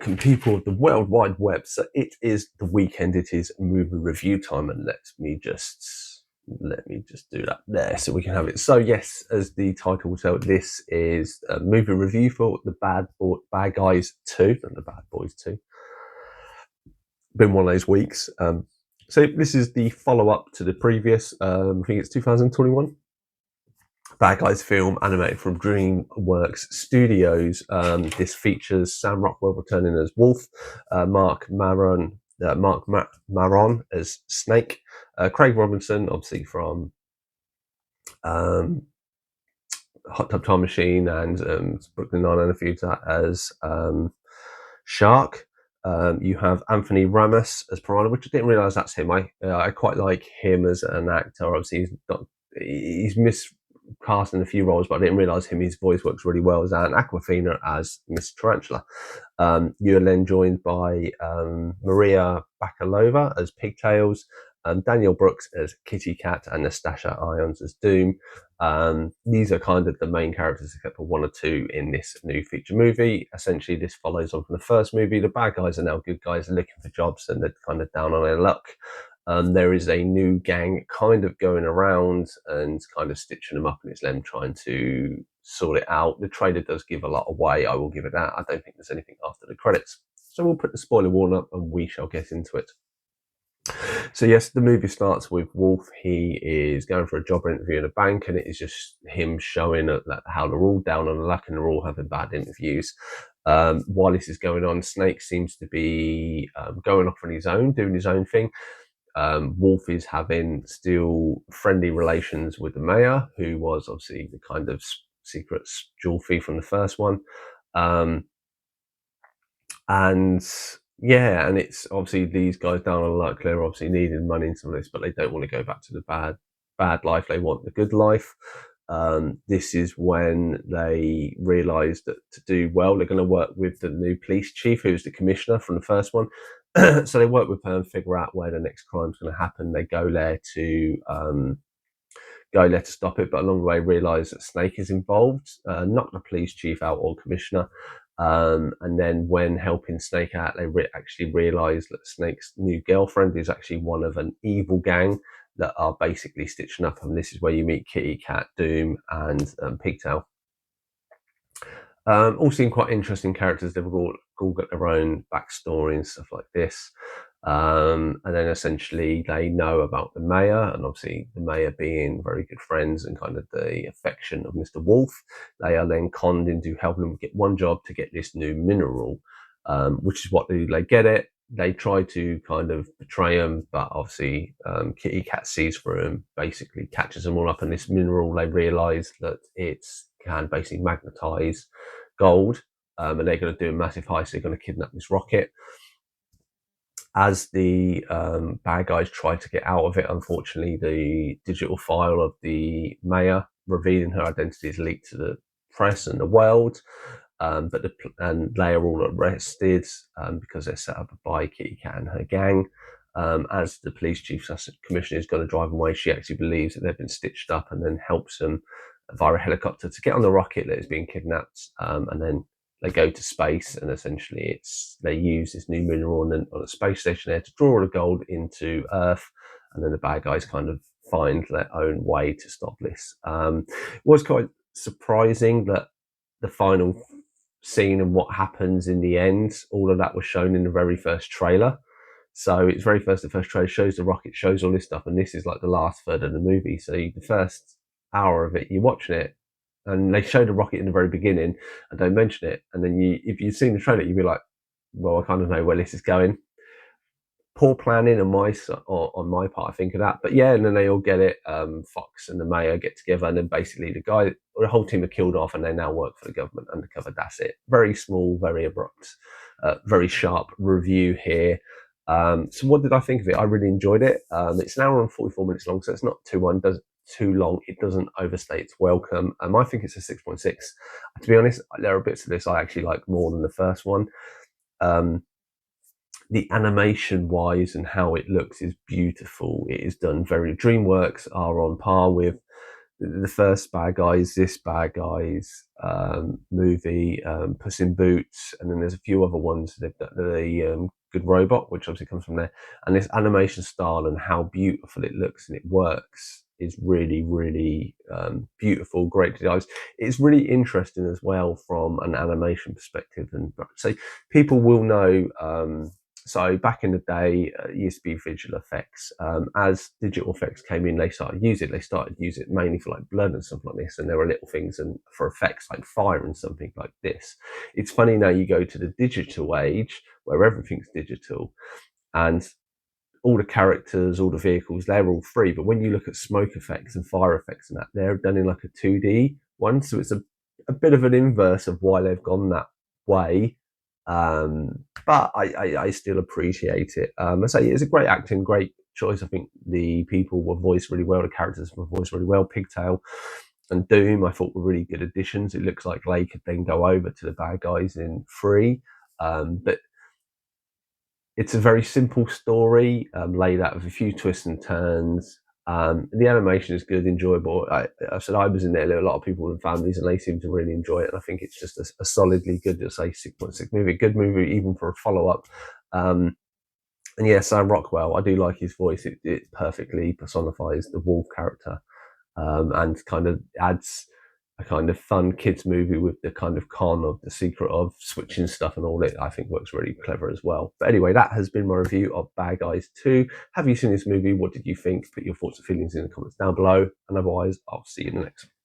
welcome people of the World Wide Web. So it is the weekend, it is movie review time, and let me just do that there so we can have it. So yes, as the title will tell, this is a movie review for the Bad Guys 2, and the Bad Boys 2. Been one of those weeks. So this is the follow-up to the previous, I think it's 2021. Bad Guys film animated from Dreamworks Studios. This features Sam Rockwell returning as Wolf, Mark Maron as Snake, Craig Robinson, obviously from Hot Tub Time Machine and Brooklyn Nine-Nine, a few to that, as Shark. You have Anthony Ramos as Piranha, which I didn't realise that's him. I quite like him as an actor. Obviously, he's miscast in a few roles, but I didn't realise his voice works really well as Aquafina as Miss Tarantula. You're then joined by Maria Bakalova as Pigtails, Daniel Brooks as Kitty Cat, and Nastasha Irons as Doom. These are kind of the main characters, except for one or two in this new feature movie. Essentially, this follows on from the first movie. The bad guys are now good guys looking for jobs, and they're kind of down on their luck. There is a new gang kind of going around and kind of stitching them up, and it's them trying to sort it out. The trailer does give a lot away, I will give it that. I don't think there's anything after the credits. So we'll put the spoiler warning up and we shall get into it. So yes, the movie starts with Wolf. He is going for a job interview in a bank, and it is just him showing how they're all down on the luck and they're all having bad interviews. While this is going on, Snake seems to be going off on his own, doing his own thing. Wolf is having still friendly relations with the mayor, who was obviously the kind of secret jewel thief from the first one. And it's obviously these guys down on luck. They're obviously needing money and some of this, but they don't want to go back to the bad life. They want the good life. This is when they realise that to do well, they're going to work with the new police chief, who's the commissioner from the first one. So they work with her and figure out where the next crime's going to happen. They go there to stop it, but along the way realise that Snake is involved, not the police chief out or commissioner. And then when helping Snake out, they actually realise that Snake's new girlfriend is actually one of an evil gang that are basically stitching up. And this is where you meet Kitty Cat, Doom, and Pigtail. All seem quite interesting characters. They've all got their own backstory and stuff like this. And then essentially they know about the mayor, and obviously the mayor being very good friends and kind of the affection of Mr. Wolf, they are then conned into helping them get one job to get this new mineral, which is what they get it. They try to kind of betray him, but obviously Kitty Cat sees through him, basically catches them all up. And this mineral, they realise that it can basically magnetise gold, and they're going to do a massive heist. They're going to kidnap this rocket. As the bad guys try to get out of it, unfortunately, the digital file of the mayor revealing her identity is leaked to the press and the world. And they are all arrested because they're set up by Kitty Cat and her gang. As the police chief commissioner is going to drive them away, she actually believes that they've been stitched up, and then helps them via a helicopter to get on the rocket that is being kidnapped. And then they go to space, and essentially they use this new mineral on a space station there to draw all the gold into Earth, and then the bad guys kind of find their own way to stop this. It was quite surprising that the final scene and what happens in the end, all of that was shown in the very first trailer. So it's the first trailer shows the rocket, shows all this stuff, and this is like the last third of the movie. So the first hour of it, you're watching it, and they show the rocket in the very beginning and don't mention it. And then if you've seen the trailer, you'd be like, well, I kind of know where this is going. Poor planning on my part, I think of that. But yeah, and then they all get it. Fox and the mayor get together, and then basically the whole team are killed off, and they now work for the government undercover. That's it. Very small, very abrupt, very sharp review here. So what did I think of it? I really enjoyed it. It's an hour and 44 minutes long, so it's not too long. It doesn't overstay its welcome. I think it's a 6.6. To be honest, there are bits of this I actually like more than the first one. The animation wise and how it looks is beautiful. It is done very, Dreamworks are on par with the first Bad Guys, this Bad Guys movie, Puss in Boots, and then there's a few other ones. They've got the Good Robot, which obviously comes from there, and this animation style and how beautiful it looks and it works is really, really beautiful, great designs. It's really interesting as well from an animation perspective, and so people will know. So back in the day, it used to be visual effects. As digital effects came in, they started to use it. They started to use it mainly for like blood and stuff like this. And there were little things and for effects like fire and something like this. It's funny now you go to the digital age where everything's digital and all the characters, all the vehicles, they're all free. But when you look at smoke effects and fire effects and that, they're done in like a 2D one. So it's a bit of an inverse of why they've gone that way. But I still appreciate it. I say it's a great acting, great choice. I think the people were voiced really well, the characters were voiced really well. Pigtail and Doom, I thought were really good additions. It looks like they could then go over to the bad guys in 3. But it's a very simple story, laid out with a few twists and turns. The animation is good, enjoyable. I said I was in there. There were a lot of people and families, and they seem to really enjoy it. And I think it's just a solidly good, to say 6.6 movie, good movie, even for a follow up. And yeah, Sam Rockwell, I do like his voice. It perfectly personifies the wolf character, and kind of adds a kind of fun kids movie with the kind of con of the secret of switching stuff and all it. I think works really clever as well. But anyway, that has been my review of Bad Guys 2. Have you seen this movie? What did you think? Put your thoughts and feelings in the comments down below. And otherwise, I'll see you in the next one.